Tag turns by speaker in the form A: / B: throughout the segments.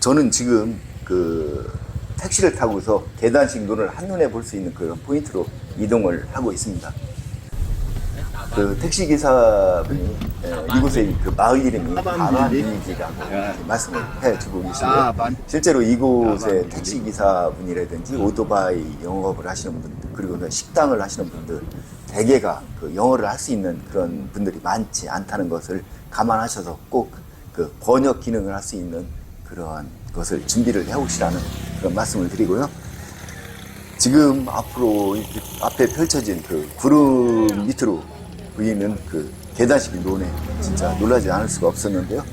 A: 저는 지금 그 택시를 타고서 계단식 논을 한눈에 볼 수 있는 그런 포인트로 이동을 하고 있습니다. 그 택시 기사분이 이곳의 그 마을 이름이 바람비지라고 말씀을 해주고 계신데요. 실제로 이곳의 택시 기사분이라든지 오토바이 영업을 하시는 분들, 그리고 식당을 하시는 분들 대개가 그 영어를 할 수 있는 그런 분들이 많지 않다는 것을 감안하셔서 꼭 그 번역 기능을 할 수 있는 그러한 것을 준비를 해오시라는 그런 말씀을 드리고요. 지금 앞으로 이렇게 앞에 펼쳐진 그 구름 밑으로 보이는 그 계단식 논에 진짜 놀라지 않을 수가 없었는데요.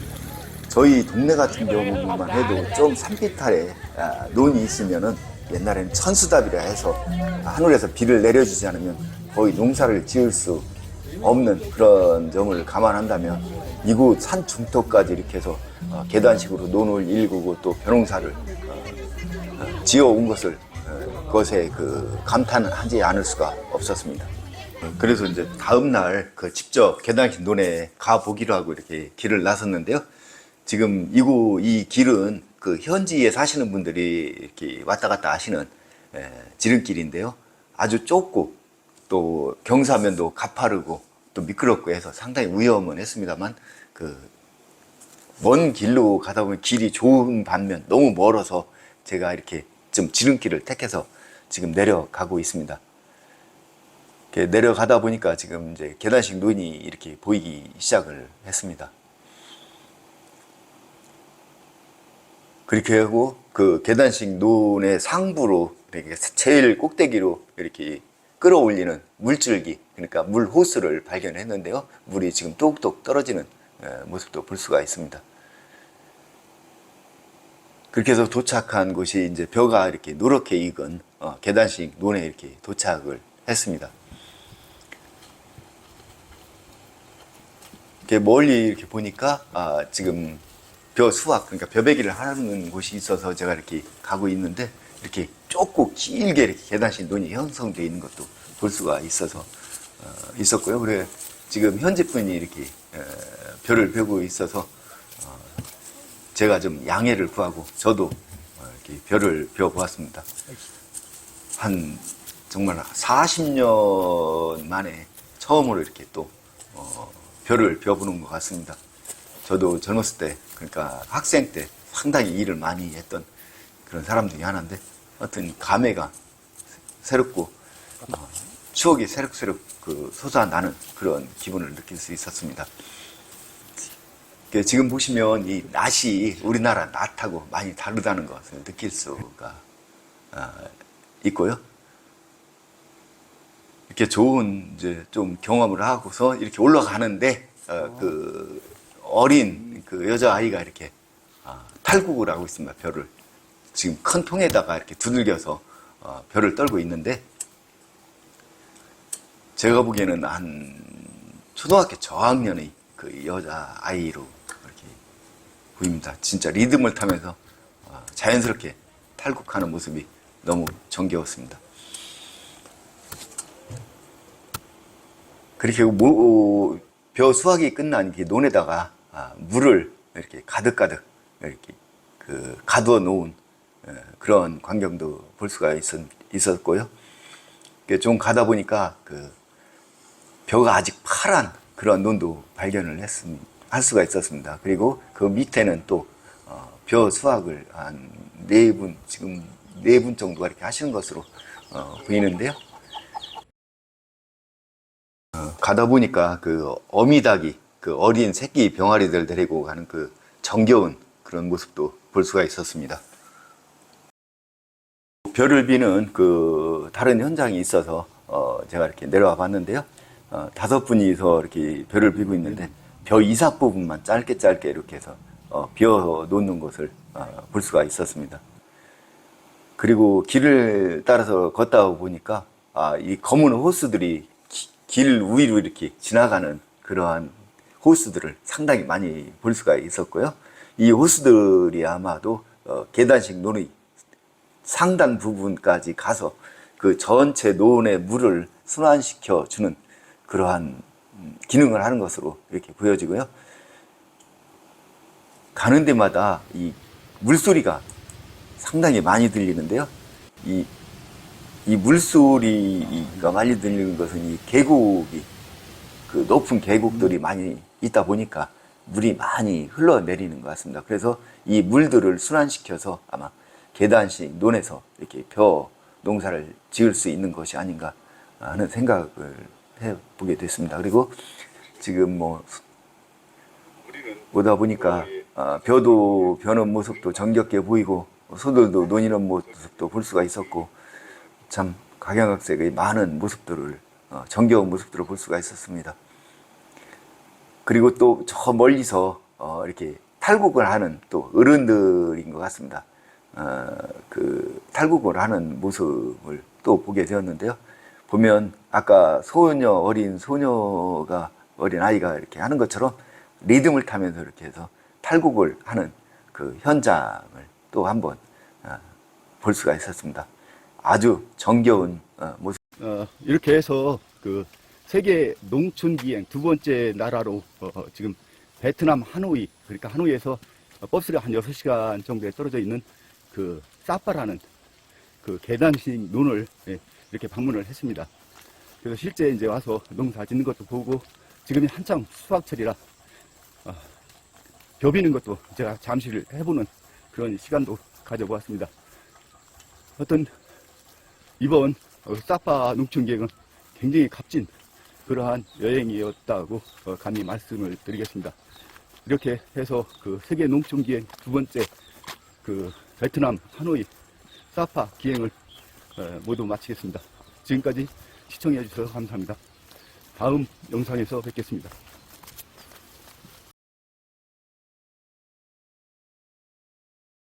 A: 저희 동네 같은 경우만 해도 좀 산비탈에 논이 있으면은 옛날에는 천수답이라 해서 하늘에서 비를 내려주지 않으면 거의 농사를 지을 수 없는 그런 점을 감안한다면 이곳 산 중턱까지 이렇게 해서 계단식으로 논을 일구고 또 벼농사를 지어온 것을 그것에 그 감탄하지 않을 수가 없었습니다. 그래서 이제 다음날 그 직접 계단식 논에 가보기로 하고 이렇게 길을 나섰는데요. 지금 이 길은 그 현지에 사시는 분들이 이렇게 왔다 갔다 하시는 지름길인데요. 아주 좁고 또 경사면도 가파르고 또 미끄럽고 해서 상당히 위험은 했습니다만 그 먼 길로 가다 보면 길이 좋은 반면 너무 멀어서 제가 이렇게 좀 지름길을 택해서 지금 내려가고 있습니다. 이렇게 내려가다 보니까 지금 이제 계단식 논이 이렇게 보이기 시작을 했습니다. 그렇게 하고 그 계단식 논의 상부로 이렇게 제일 꼭대기로 이렇게 끌어올리는 물줄기, 그러니까 물 호스를 발견했는데요. 물이 지금 뚝뚝 떨어지는 모습도 볼 수가 있습니다. 그렇게 해서 도착한 곳이 이제 벼가 이렇게 노랗게 익은 계단식 논에 이렇게 도착을 했습니다. 이렇게 멀리 이렇게 보니까 지금 벼 수확, 그러니까 벼베기를 하는 곳이 있어서 제가 이렇게 가고 있는데 이렇게 좁고 길게 이렇게 계단식 논이 형성되어 있는 것도 볼 수가 있었고요. 그래 지금 현지 분이 이렇게 벼를 베고 있어서 제가 좀 양해를 구하고 저도 이렇게 벼를 베어 보았습니다. 한 정말 40년 만에 처음으로 이렇게 또 벼를 베어보는 것 같습니다. 저도 젊었을 때, 그러니까 학생 때 상당히 일을 많이 했던 그런 사람 중에 하나인데, 하여튼 감회가 새롭고 추억이 새록새록 그 솟아나는 그런 기분을 느낄 수 있었습니다. 지금 보시면 이 낫이 우리나라 낫하고 많이 다르다는 것을 느낄 수가 있고요. 이렇게 좋은 이제 좀 경험을 하고서 이렇게 올라가는데 그 어린 그 여자아이가 이렇게 탈국을 하고 있습니다. 벼를 지금 큰 통에다가 이렇게 두들겨서 벼를 떨고 있는데 제가 보기에는 한 초등학교 저학년의 그 여자아이로 이렇게 보입니다. 진짜 리듬을 타면서 자연스럽게 탈국하는 모습이 너무 정겨웠습니다. 그렇게 벼 수확이 끝난 그 논에다가 물을 이렇게 가득가득 이렇게 그 가두어 놓은 그런 광경도 볼 수가 있었고요. 좀 가다 보니까 그 벼가 아직 파란 그런 논도 발견을 할 수가 있었습니다. 그리고 그 밑에는 또 벼 수확을 한 4분, 지금 4분 정도가 이렇게 하시는 것으로 보이는데요. 가다 보니까 그 어미닭이 그 어린 새끼 병아리들 데리고 가는 그 정겨운 그런 모습도 볼 수가 있었습니다. 벼를 비는 그 다른 현장이 있어서 제가 이렇게 내려와 봤는데요. 5분이서 이렇게 벼를 비고 있는데 벼 이삭 부분만 짧게 이렇게 해서 비어 놓는 것을 볼 수가 있었습니다. 그리고 길을 따라서 걷다 보니까 이 검은 호스들이 길 위로 이렇게 지나가는 그러한 호스들을 상당히 많이 볼 수가 있었고요. 이 호스들이 아마도 계단식 논의 상단 부분까지 가서 그 전체 논의 물을 순환시켜 주는 그러한 기능을 하는 것으로 이렇게 보여지고요. 가는 데마다 이 물소리가 상당히 많이 들리는데요. 이 물소리가 많이 들리는 것은 이 계곡이, 그 높은 계곡들이 많이 있다 보니까 물이 많이 흘러내리는 것 같습니다. 그래서 이 물들을 순환시켜서 아마 계단식 논에서 이렇게 벼 농사를 지을 수 있는 것이 아닌가 하는 생각을 해보게 됐습니다. 그리고 지금 뭐 오다 보니까 벼도 벼는 모습도 정겹게 보이고 소들도 논이는 모습도 볼 수가 있었고, 참 각양각색의 많은 모습들을 정겨운 모습들을 볼 수가 있었습니다. 그리고 또 저 멀리서 이렇게 탈곡을 하는 또 어른들인 것 같습니다. 그 탈곡을 하는 모습을 또 보게 되었는데요. 보면 아까 어린 아이가 이렇게 하는 것처럼 리듬을 타면서 이렇게 해서 탈곡을 하는 그 현장을 또 한번 볼 수가 있었습니다. 아주 정겨운 모습.
B: 이렇게 해서 그 세계 농촌기행 두 번째 나라로 지금 베트남 하노이, 그러니까 하노이에서 버스가 한 6시간 정도에 떨어져 있는 그 사파라는 그 계단식 논을 이렇게 방문을 했습니다. 그래서 실제 이제 와서 농사 짓는 것도 보고, 지금이 한창 수확철이라 벼 비는 것도 제가 잠시를 해보는 그런 시간도 가져보았습니다. 이번 사파 농촌기행은 굉장히 값진 그러한 여행이었다고 감히 말씀을 드리겠습니다. 이렇게 해서 그 세계 농촌기행 두 번째 그 베트남 하노이 사파 기행을 모두 마치겠습니다. 지금까지 시청해 주셔서 감사합니다. 다음 영상에서 뵙겠습니다.